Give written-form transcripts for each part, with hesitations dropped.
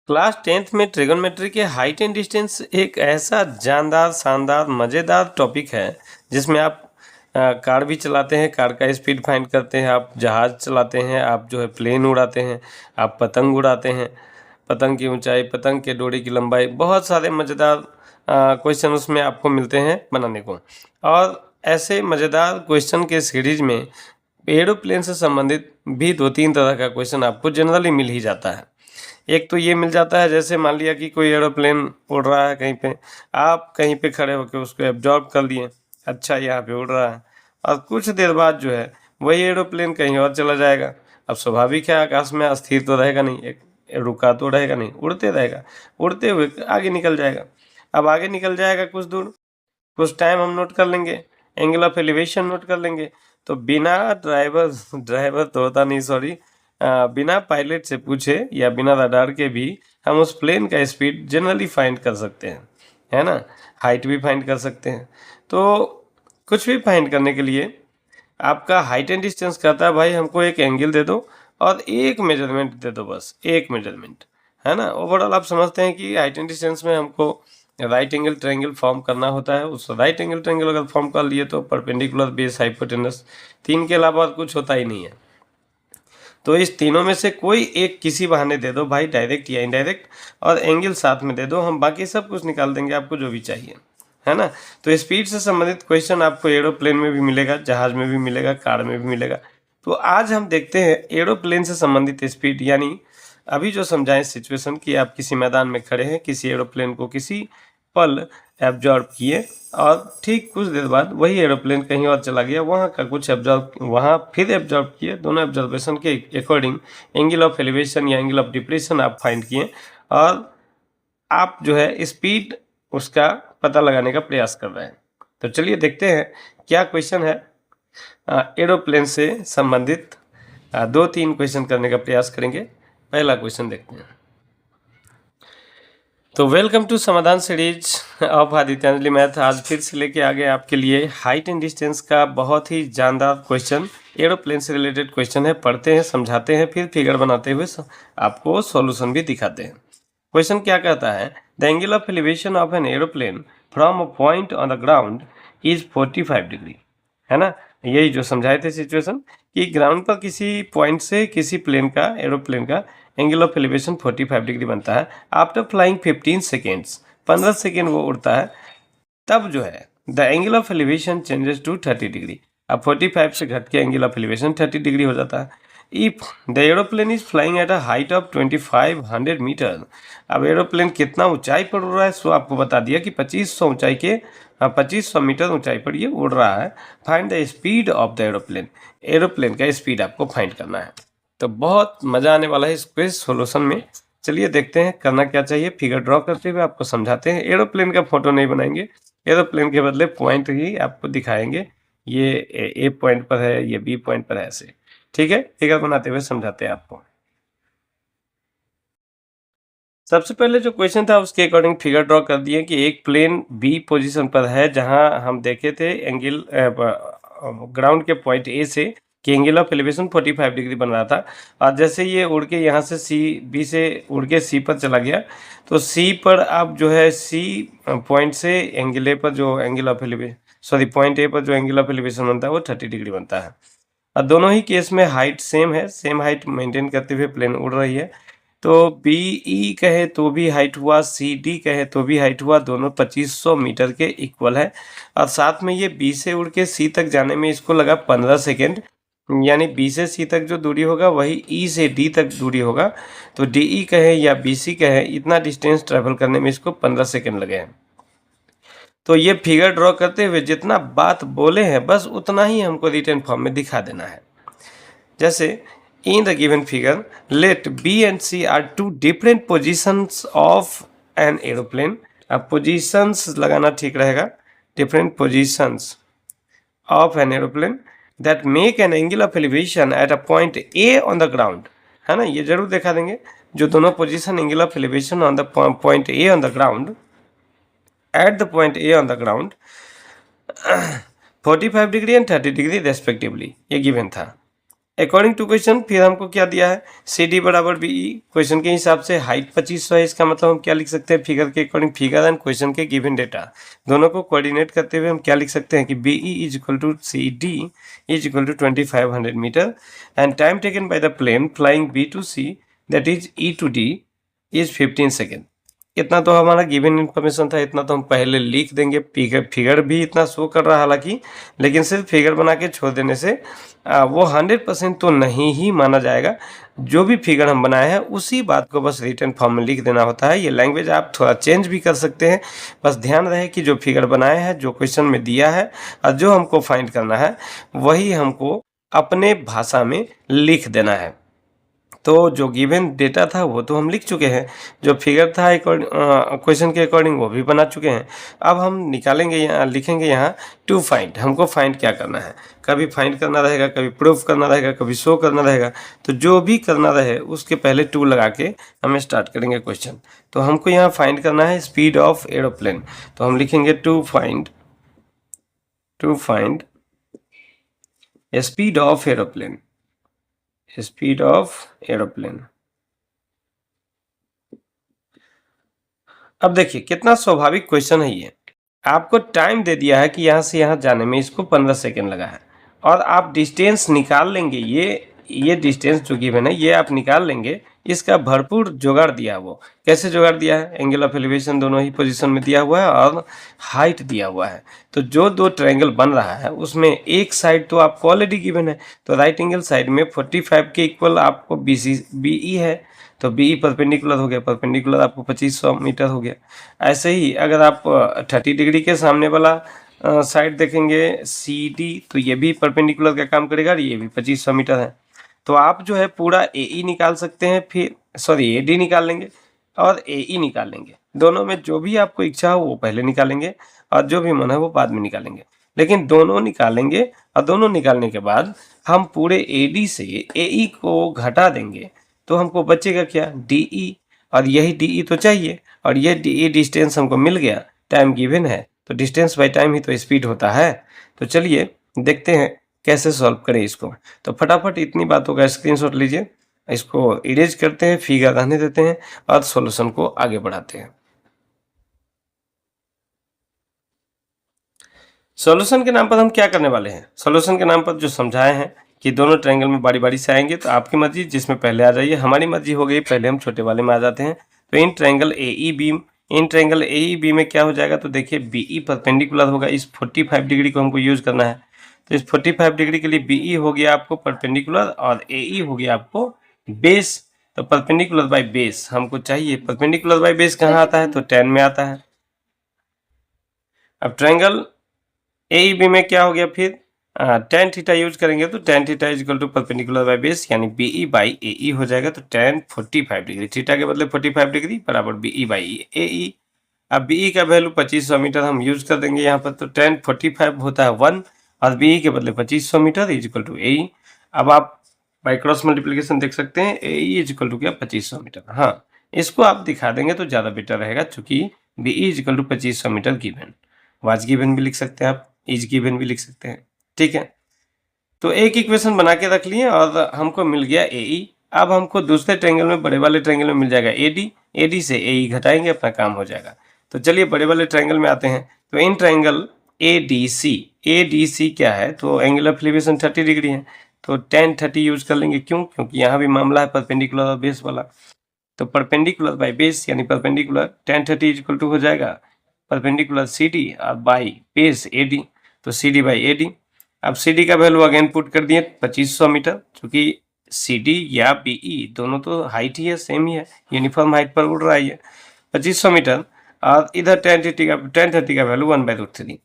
Class 10th में trigonometry के height and distance एक ऐसा जानदार शानदार मज़ेदार टॉपिक है जिसमें आप कार भी चलाते हैं, कार का स्पीड फाइंड करते हैं, आप जहाज़ चलाते हैं, आप जो है प्लेन उड़ाते हैं, आप पतंग उड़ाते हैं, पतंग की ऊंचाई, पतंग के डोरी की लंबाई, बहुत सारे मज़ेदार क्वेश्चन उसमें आपको मिलते हैं बनाने को। और ऐसे मज़ेदार क्वेश्चन के सीरीज में एरोप्लेन से संबंधित भी 2-3 तरह का क्वेश्चन आपको जनरली मिल ही जाता है। एक तो ये मिल जाता है, जैसे मान लिया कि कोई एरोप्लेन उड़ रहा है कहीं पे, आप कहीं पे खड़े होकर उसको एब्जॉर्ब कर लिए, अच्छा यहाँ पे उड़ रहा है, और कुछ देर बाद जो है वही एरोप्लेन कहीं और चला जाएगा। अब स्वाभाविक है, आकाश में अस्थिर तो रहेगा नहीं, एक रुका तो रहेगा नहीं, उड़ते रहेगा, उड़ते हुए आगे निकल जाएगा। अब आगे निकल जाएगा कुछ दूर, कुछ टाइम हम नोट कर लेंगे, एंगल ऑफ एलिवेशन नोट कर लेंगे, तो बिना ड्राइवर तो होता नहीं, सॉरी, बिना पायलट से पूछे या बिना रडार के भी हम उस प्लेन का स्पीड जनरली फाइंड कर सकते हैं, है ना। हाइट भी फाइंड कर सकते हैं। तो कुछ भी फाइंड करने के लिए आपका हाइट एंड डिस्टेंस कहता है भाई हमको एक एंगल दे दो और एक मेजरमेंट दे दो, बस एक मेजरमेंट, है ना। ओवरऑल आप समझते हैं कि हाइट एंड डिस्टेंस में हमको राइट एंगल ट्रायंगल फॉर्म करना होता है। उस राइट एंगल ट्रायंगल अगर फॉर्म कर लिए तो परपेंडिकुलर, बेस, हाइपोटेनस, 3 के अलावा कुछ होता ही नहीं है। तो इस तीनों में से कोई एक किसी बहाने दे दो भाई, डायरेक्ट या इनडायरेक्ट, और एंगल साथ में दे दो, हम बाकी सब कुछ निकाल देंगे, आपको जो भी चाहिए, है ना। तो स्पीड से संबंधित क्वेश्चन आपको एरोप्लेन में भी मिलेगा, जहाज में भी मिलेगा, कार में भी मिलेगा। तो आज हम देखते हैं एरोप्लेन से संबंधित स्पीड, यानी अभी जो समझाएं सिचुएशन कि आप किसी मैदान में खड़े हैं, किसी एरोप्लेन को किसी पल एब्जॉर्ब किए और ठीक कुछ देर बाद वही एरोप्लेन कहीं और चला गया, वहाँ का कुछ एब्जॉर्ब, वहाँ फिर एब्जॉर्ब किए, दोनों एब्जॉर्बेशन के अकॉर्डिंग एंगल ऑफ एलिवेशन या एंगल ऑफ डिप्रेशन आप फाइंड किए और आप जो है स्पीड उसका पता लगाने का प्रयास कर रहे हैं। तो चलिए देखते हैं क्या क्वेश्चन है। एरोप्लेन से संबंधित 2-3 क्वेश्चन करने का प्रयास करेंगे। पहला क्वेश्चन देखते हैं। तो वेलकम टू समाधान सीरीज ऑफ आदित्यांजलि मैथ। आज फिर से लेके आ गए आपके लिए हाइट एंड डिस्टेंस का बहुत ही जानदार क्वेश्चन, एरोप्लेन से रिलेटेड क्वेश्चन है। पढ़ते हैं, समझाते हैं, फिर फिगर बनाते हुए आपको सॉल्यूशन भी दिखाते हैं। क्वेश्चन क्या कहता है, the angle of elevation of an aeroplane from a point on the ground is 45 degree, है ना। यही जो समझाए थे सिचुएशन कि ग्राउंड पर किसी पॉइंट से किसी प्लेन का, एरोप्लेन का एंगल ऑफ एलिवेशन 45 डिग्री बनता है। आफ्टर फ्लाइंग 15 सेकेंड्स, 15 सेकेंड वो उड़ता है, तब जो है the angle of elevation changes to 30 degree. अब 45 से घट के एंगल ऑफ एलिवेशन 30 डिग्री हो जाता है। If the aeroplane is flying at a height of 2500 metre, अब एरोप्लेन कितना ऊंचाई पर उड़ रहा है, सो आपको बता दिया कि 2500 ऊंचाई के 2500 मीटर ऊंचाई पर ये उड़ रहा है। Find the speed of the aeroplane, aeroplane का स्पीड आपको फाइंड करना है। तो बहुत मज़ा आने वाला है इस क्विज सोल्यूशन में। चलिए देखते हैं करना क्या चाहिए। फिगर ड्रॉ करते हुए आपको समझाते हैं। एरोप्लेन का फोटो नहीं बनाएंगे, एरोप्लेन के बदले पॉइंट ही आपको दिखाएंगे, ये ए पॉइंट पर है, ये बी पॉइंट पर है, ऐसे, ठीक है। फिगर बनाते हुए समझाते हैं आपको। सबसे पहले जो क्वेश्चन था उसके अकॉर्डिंग फिगर ड्रॉ कर दिए कि एक प्लेन बी पोजीशन पर है, जहां हम देखे थे एंगल ग्राउंड के पॉइंट ए से कि एंगल ऑफ एलिवेशन 45 डिग्री बन रहा था। और जैसे ये उड़ के यहाँ से सी, बी से उड़ के सी पर चला गया, तो सी पर अब जो है सी पॉइंट से एंगल ए पर जो angle of elevation, sorry, point A पर जो एंगल ऑफ एलिवेशन बनता है वो 30 डिग्री बनता है। और दोनों ही केस में हाइट सेम है, सेम हाइट मेंटेन करते हुए प्लेन उड़ रही है। तो बी ई कहे तो भी हाइट हुआ, सी डी कहे तो भी हाइट हुआ, दोनों 2500 मीटर के इक्वल है। और साथ में ये बी से उड़ के सी तक जाने में इसको लगा 15 सेकेंड, यानी बी से सी तक जो दूरी होगा वही ई से डी तक दूरी होगा। तो डी ई कहे या बी सी कहे, इतना डिस्टेंस ट्रेवल करने में इसको 15 सेकेंड लगे हैं। तो ये फिगर ड्रॉ करते हुए जितना बात बोले हैं बस उतना ही हमको रिटन फॉर्म में दिखा देना है। जैसे in the given figure, let B and C are two different positions of an aeroplane. अब positions लगाना ठीक रहेगा, different positions of an aeroplane that make an angle of elevation at a point A on the ground, है ना। ये जरूर दिखा देंगे जो दोनों position angle of elevation on the point A on the ground, at the point A on the ground 45 degree and 30 degree respectively, ये given था। अकॉर्डिंग टू क्वेश्चन फिर हमको क्या दिया है, सी डी बराबर बी ई। क्वेश्चन के हिसाब से हाइट 2500 है, इसका मतलब हम क्या लिख सकते हैं, फिगर के अकॉर्डिंग फिगर एंड क्वेश्चन के गिवन डेटा दोनों को कोऑर्डिनेट करते हुए हम क्या लिख सकते हैं कि B E is equal to C D is equal to 2500 metre and time taken by the plane flying B to C that is E to D is 15 second. इतना तो हमारा गिवन इन्फॉर्मेशन था, इतना तो हम पहले लिख देंगे। फिगर भी इतना शो कर रहा है हालांकि, लेकिन सिर्फ फिगर बना के छोड़ देने से वो 100% तो नहीं ही माना जाएगा। जो भी फिगर हम बनाए हैं उसी बात को बस रिटन फॉर्म में लिख देना होता है। ये लैंग्वेज आप थोड़ा चेंज भी कर सकते हैं, बस ध्यान रहे कि जो फिगर बनाए हैं, जो क्वेश्चन में दिया है और जो हमको फाइंड करना है वही हमको अपने भाषा में लिख देना है। तो जो गिवन डेटा था वो तो हम लिख चुके हैं, जो फिगर था क्वेश्चन के अकॉर्डिंग वो भी बना चुके हैं। अब हम निकालेंगे, यहाँ लिखेंगे यहाँ टू फाइंड। हमको फाइंड क्या करना है, कभी फाइंड करना रहेगा, कभी प्रूफ करना रहेगा, कभी शो करना रहेगा। तो जो भी करना रहे उसके पहले टू लगा के हम स्टार्ट करेंगे क्वेश्चन। तो हमको यहाँ फाइंड करना है स्पीड ऑफ एरोप्लेन। तो हम लिखेंगे to find speed of aeroplane, speed of aeroplane. अब देखिए कितना स्वाभाविक क्वेश्चन है ये। आपको टाइम दे दिया है कि यहाँ से यहाँ जाने में इसको 15 सेकेंड लगा है और आप डिस्टेंस निकाल लेंगे। ये डिस्टेंस जो गिवन है ये आप निकाल लेंगे। इसका भरपूर जुगाड़ दिया है। वो कैसे जुगाड़ दिया है, एंगल ऑफ एलिवेशन दोनों ही पोजीशन में दिया हुआ है और हाइट दिया हुआ है। तो जो दो ट्रायंगल बन रहा है उसमें एक साइड तो आपको ऑलरेडी गिवन है, तो राइट एंगल साइड में 45 के इक्वल आपको BE है, तो BE परपेंडिकुलर हो गया, परपेंडिकुलर आपको 2500 मीटर हो गया। ऐसे ही अगर आप 30 डिग्री के सामने वाला साइड देखेंगे CD, तो ये भी परपेंडिकुलर का काम करेगा और ये भी 2500 मीटर है। तो आप जो है पूरा AE निकाल सकते हैं, फिर AD निकाल लेंगे और AE निकाल लेंगे। दोनों में जो भी आपको इच्छा हो वो पहले निकालेंगे और जो भी मन है वो बाद में निकालेंगे। लेकिन दोनों निकालेंगे और दोनों निकालने के बाद हम पूरे AD से AE को घटा देंगे तो हमको बचेगा क्या, DE। और यही DE तो चाहिए और ये DE डिस्टेंस हमको मिल गया। टाइम गिवन है तो डिस्टेंस बाय टाइम ही तो स्पीड होता है। तो चलिए देखते हैं कैसे सॉल्व करें इसको। तो फटाफट इतनी बातों का स्क्रीनशॉट लीजिए, इसको इरेज करते हैं, फिगर रहने देते हैं और सॉल्यूशन को आगे बढ़ाते हैं। सॉल्यूशन के नाम पर हम क्या करने वाले हैं, सॉल्यूशन के नाम पर जो समझाए हैं कि दोनों ट्रायंगल में बारी बारी से आएंगे, तो आपकी मर्जी जिसमें पहले आ जाइए। हमारी मर्जी हो गई पहले हम छोटे वाले में आ जाते हैं। तो इन ट्रायंगल AEB में क्या हो जाएगा, तो देखिए BE परपेंडिकुलर होगा, इस 45 डिग्री को हमको यूज करना है। तो इस 45 डिग्री के लिए BE हो गया आपको परपेंडिकुलर और AE हो गया आपको बेस। तो परपेंडिकुलर बाय बेस हमको चाहिए। परपेंडिकुलर बाय बेस कहाँ आता है, तो 10 में आता है। अब ट्रायंगल AEB में क्या हो गया, फिर tan थीटा यूज करेंगे तो tan theta is equal to perpendicular by base यानी BE बाई AE हो जाएगा। तो tan 45 डिग्री, थीटा के बदले 45 डिग्री बराबर BE बाई AE। अब BE का वैल्यू 2500 मीटर हम यूज कर देंगे यहाँ पर। तो tan 45 होता है 1 और BE के बदले 2500 metre is equal to AE। अब आप बाई क्रॉस मल्टीप्लीकेशन देख सकते हैं AE इज इक्वल टू क्या 2500 मीटर। हाँ, इसको आप दिखा देंगे तो ज़्यादा बेटर रहेगा, चूंकि BE is equal to 2500 metre given. Was given भी लिख सकते हैं आप, इज गिवन भी लिख सकते हैं, ठीक है। तो एक इक्वेशन बना के रख लिए और हमको मिल गया AE। अब हमको दूसरे ट्रायंगल में, बड़े वाले ट्रायंगल में मिल जाएगा AD से AE घटाएंगे, अपना काम हो जाएगा। तो चलिए बड़े वाले ट्रायंगल में आते हैं। तो इन ट्रायंगल ADC क्या है, तो एंगल ऑफ एलिवेशन 30 डिग्री है, तो tan 30 यूज कर लेंगे। क्यों, क्योंकि यहाँ भी मामला है परपेंडिकुलर और बेस वाला। तो परपेंडिकुलर बाय बेस यानी परपेंडिकुलर tan 30 इक्वल टू हो जाएगा परपेंडिकुलर CD और बाई बेस AD, तो CD बाई AD। अब CD का वैल्यू अगेन पुट कर दिए 2500 मीटर, क्योंकि CD या BE दोनों तो हाइट ही है, सेम ही है, यूनिफॉर्म हाइट पर उड़ रहा है 2500 मीटर। और इधर tan 30 का वैल्यू 1/√3।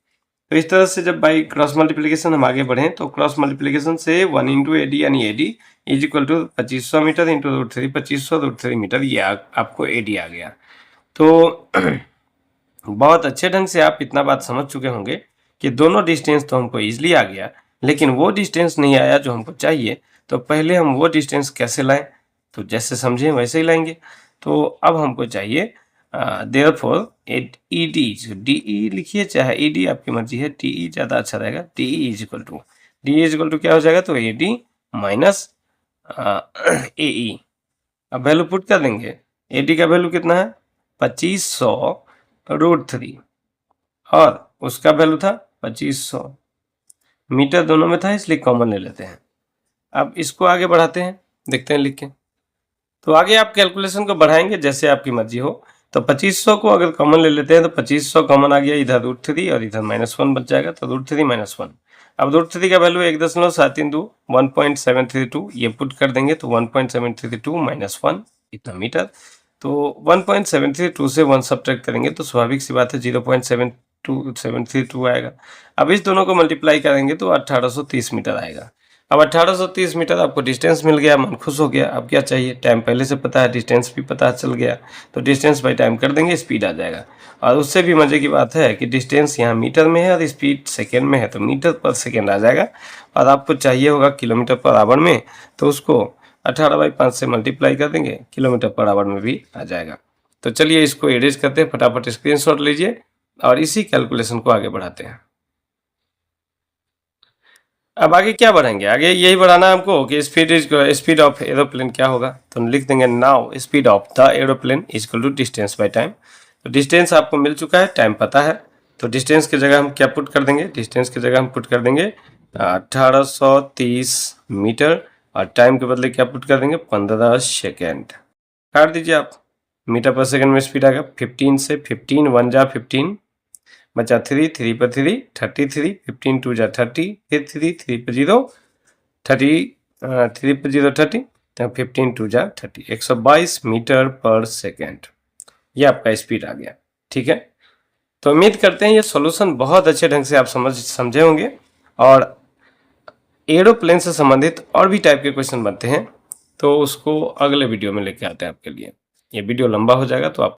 तो इस तरह से जब बाई क्रॉस मल्टीप्लीकेशन हम आगे बढ़ें तो क्रॉस मल्टीप्लीकेशन से 1 इंटू AD यानी AD is equal to 2500 metre into √3, 2500 metre, ये आपको AD आ गया। तो बहुत अच्छे ढंग से आप इतना बात समझ चुके होंगे कि दोनों डिस्टेंस तो हमको ईजिली आ गया, लेकिन वो डिस्टेंस नहीं आया जो हमको चाहिए। तो पहले हम वो डिस्टेंस कैसे लाएं, तो जैसे समझें वैसे ही लाएंगे। तो अब हमको चाहिए देयरफॉर ED, जो DE लिखिए चाहे ED, आपकी मर्जी है, DE ज़्यादा अच्छा रहेगा। DE इज इक्वल टू क्या हो जाएगा, तो AD माइनस ए ई। अब वैल्यू पुट कर देंगे, ए डी का वैल्यू कितना है 2500√3 और उसका वैल्यू था 2500। मीटर दोनों में था इसलिए कॉमन ले लेते हैं। अब इसको आगे बढ़ाते हैं, देखते हैं लिख के। तो आगे आप कैलकुलेशन को बढ़ाएंगे जैसे आपकी मर्जी हो। तो 2500 को अगर कॉमन ले लेते हैं तो 2500 कॉमन आ गया, इधर √3 और इधर -1 बच जाएगा, तो √3 -1। अब √3 का वैल्यू 1.732 1.732 ये पुट कर देंगे तो 1.732 -1 इतना मीटर। तो 1.732 से 1 सब्ट्रैक्ट करेंगे तो स्वाभाविक सी बात है 0.732 आएगा। अब इस दोनों को मल्टीप्लाई करेंगे तो 1830 मीटर आएगा। अब 1830 मीटर आपको डिस्टेंस मिल गया, मन खुश हो गया। अब क्या चाहिए, टाइम पहले से पता है, डिस्टेंस भी पता चल गया, तो डिस्टेंस बाई टाइम कर देंगे, स्पीड आ जाएगा। और उससे भी मज़े की बात है कि डिस्टेंस यहाँ मीटर में है और स्पीड सेकेंड में है, तो मीटर पर सेकेंड आ जाएगा। और आपको चाहिए होगा किलोमीटर पर आवर में, तो उसको 18/5 से मल्टीप्लाई कर देंगे, किलोमीटर पर आवर में भी आ जाएगा। तो चलिए इसको एरेज करते हैं, फटाफट स्क्रीनशॉट लीजिए और इसी कैलकुलेशन को आगे बढ़ाते हैं। अब आगे क्या बढ़ाएंगे, आगे यही बढ़ाना है हमको कि स्पीड ऑफ एरोप्लेन क्या होगा। तो लिख देंगे now speed of the aeroplane equal to distance by time. तो डिस्टेंस आपको मिल चुका है, टाइम पता है, तो डिस्टेंस की जगह हम क्या पुट कर देंगे, डिस्टेंस की जगह हम पुट कर देंगे 1830 मीटर और टाइम के बदले क्या पुट कर देंगे 15 सेकेंड। काट दीजिए आप, मीटर पर सेकेंड में स्पीड आएगा 15 से 15 1 जा 15 बचा 3 3 पर 3 33 15 2 जा 30 फिर 3 3 पर 0 30 3 पर 0 30 15 2 जा 30 122 मीटर पर सेकेंड। ये आपका स्पीड आ गया। ठीक है, तो उम्मीद करते हैं ये सॉल्यूशन बहुत अच्छे ढंग से आप समझे होंगे और एरोप्लेन से संबंधित और भी टाइप के क्वेश्चन बनते हैं तो उसको अगले वीडियो में लेके आते हैं आपके लिए। ये वीडियो लंबा हो जाएगा तो आप